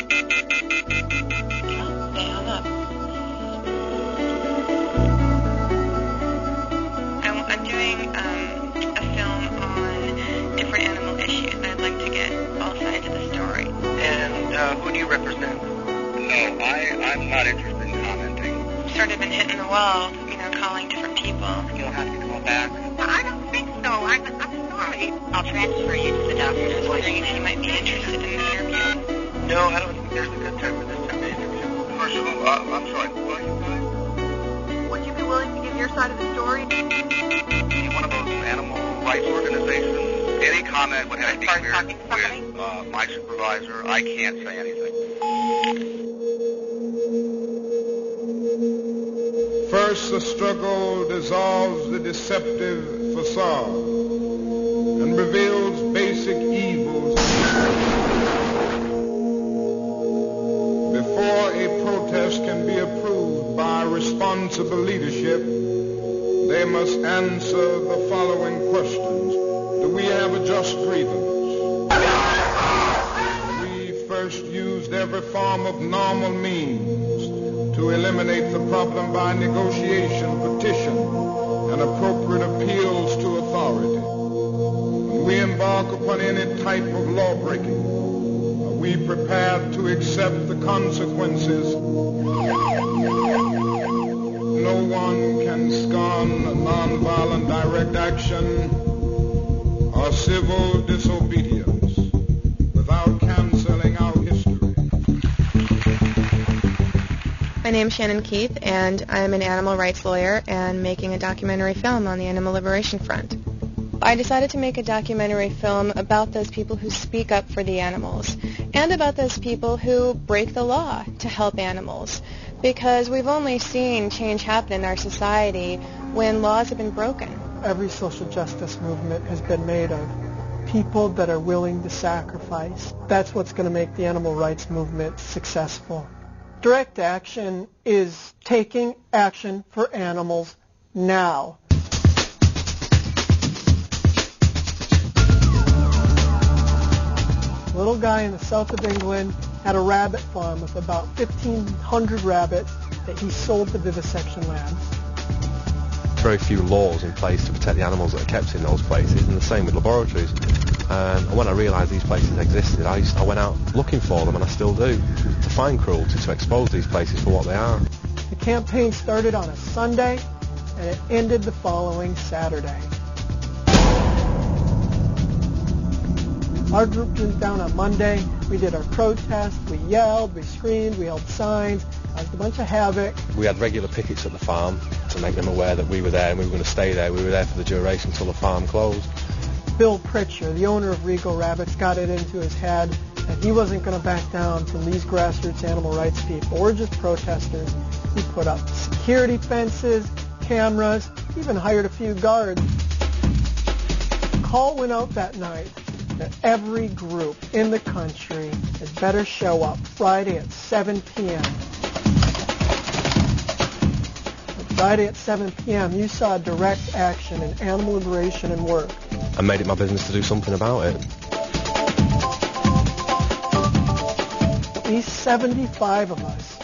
They hung up. I'm doing a film on different animal issues. I'd like to get all sides of the story. And who do you represent? No, I'm not interested in commenting. Sort of been hitting the wall, calling different people. You'll have to call back. I don't think so. I'm sorry. I'll transfer you to the doctor. I was wondering if you might be interested in the interview. No, I don't think there's a good time for this type of interview. First of all, I'm sorry. What are you guys? Would you be willing to give your side of the story? One of those animal rights organizations. Any comment would have to be with my supervisor. I can't say anything. First, the struggle dissolves the deceptive facade and reveals basic evils. Before a protest can be approved by responsible leadership, they must answer the following questions. Do we have a just grievance? We first used every form of normal means to eliminate the problem by negotiation, petition, and appropriate appeals to authority. When we embark upon any type of lawbreaking, we prepared to accept the consequences. No one can scorn nonviolent direct action or civil disobedience without canceling our history. My name is Shannon Keith, and I'm an animal rights lawyer and making a documentary film on the animal liberation front. I decided to make a documentary film about those people who speak up for the animals and about those people who break the law to help animals, because we've only seen change happen in our society when laws have been broken. Every social justice movement has been made of people that are willing to sacrifice. That's what's going to make the animal rights movement successful. Direct action is taking action for animals now. A little guy in the south of England had a rabbit farm with about 1,500 rabbits that he sold to vivisection labs. Very few laws in place to protect the animals that are kept in those places, and the same with laboratories. And when I realised these places existed, I went out looking for them, and I still do, to find cruelty, to expose these places for what they are. The campaign started on a Sunday, and it ended the following Saturday. Our group went down on Monday. We did our protest. We yelled, we screamed, we held signs, caused a bunch of havoc. We had regular pickets at the farm to make them aware that we were there and we were going to stay there. We were there for the duration until the farm closed. Bill Pritchard, the owner of Regal Rabbits, got it into his head that he wasn't going to back down from these grassroots animal rights people. We're just protesters. He put up security fences, cameras, even hired a few guards. The call went out that night that every group in the country had better show up Friday at 7 p.m. Friday at 7 p.m., you saw direct action in animal liberation and work. I made it my business to do something about it. At least 75 of us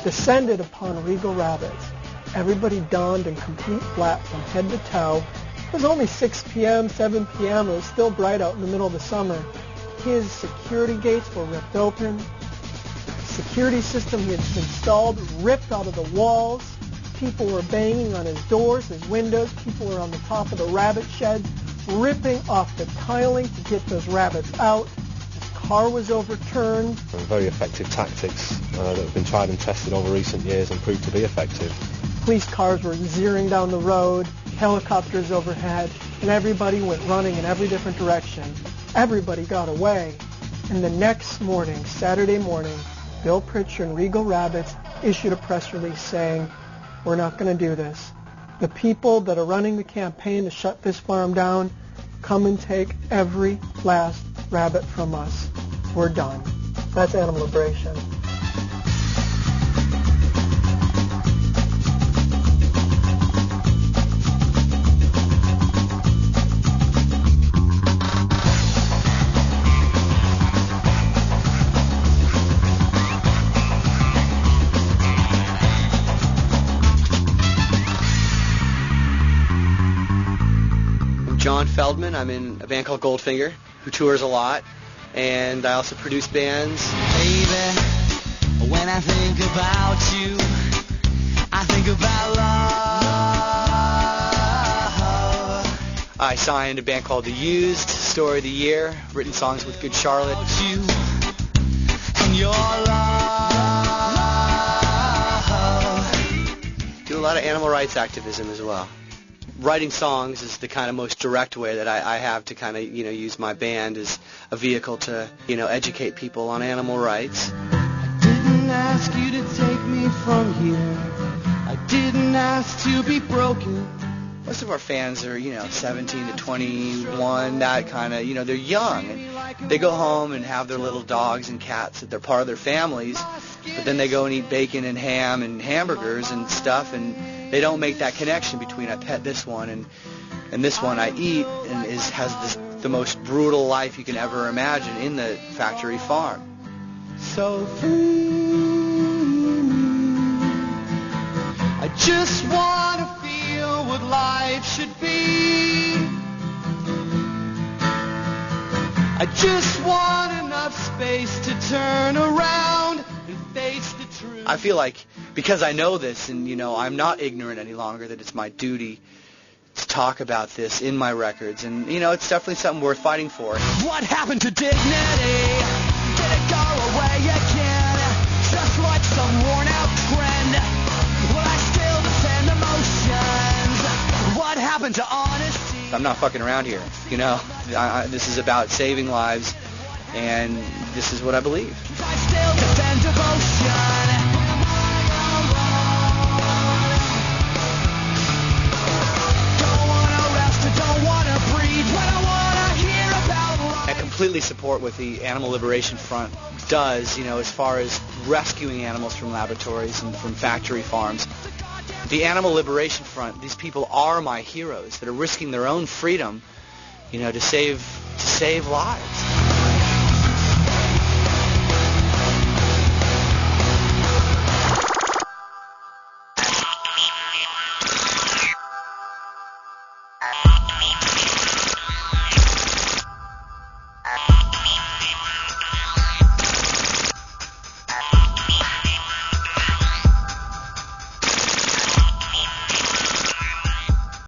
descended upon Regal Rabbits. Everybody donned in complete black from head to toe. It was only 6 p.m., 7 p.m. It was still bright out in the middle of the summer. His security gates were ripped open. The security system he had installed ripped out of the walls. People were banging on his doors, his windows. People were on the top of the rabbit sheds, ripping off the tiling to get those rabbits out. His car was overturned. Very effective tactics that have been tried and tested over recent years and proved to be effective. Police cars were zeroing down the road, helicopters overhead, and everybody went running in every different direction. Everybody got away. And the next morning, Saturday morning, Bill Pritchard and Regal Rabbits issued a press release saying, "We're not going to do this. The people that are running the campaign to shut this farm down, come and take every last rabbit from us. We're done." That's animal liberation. John Feldman. I'm in a band called Goldfinger, who tours a lot, and I also produce bands. Baby, when I think about you, I think about love. I signed a band called The Used, Story of the Year, written songs with Good Charlotte. You and your love. Do a lot of animal rights activism as well. Writing songs is the kind of most direct way that I have to kind of, use my band as a vehicle to, educate people on animal rights. I didn't ask you to take me from here. I didn't ask to be broken. Most of our fans are, 17 to 21, that kind of, they're young. And they go home and have their little dogs and cats that they're part of their families, but then they go and eat bacon and ham and hamburgers and stuff, and they don't make that connection between I pet this one and this one I eat and has the most brutal life you can ever imagine in the factory farm. So free me. I just want to feel what life should be. I just want enough space to turn around and face the truth. I feel like because I know this and, I'm not ignorant any longer, that it's my duty to talk about this in my records. And, it's definitely something worth fighting for. What happened to dignity? Did it go away again? Just like some worn-out trend. Will I still defend emotions? What happened to honesty? I'm not fucking around here, This is about saving lives, and this is what I believe. I still defend devotion. Don't wanna rest, don't wanna breathe, but I wanna hear about life. I completely support what the Animal Liberation Front does, as far as rescuing animals from laboratories and from factory farms. The Animal Liberation Front, these people are my heroes that are risking their own freedom, to save lives.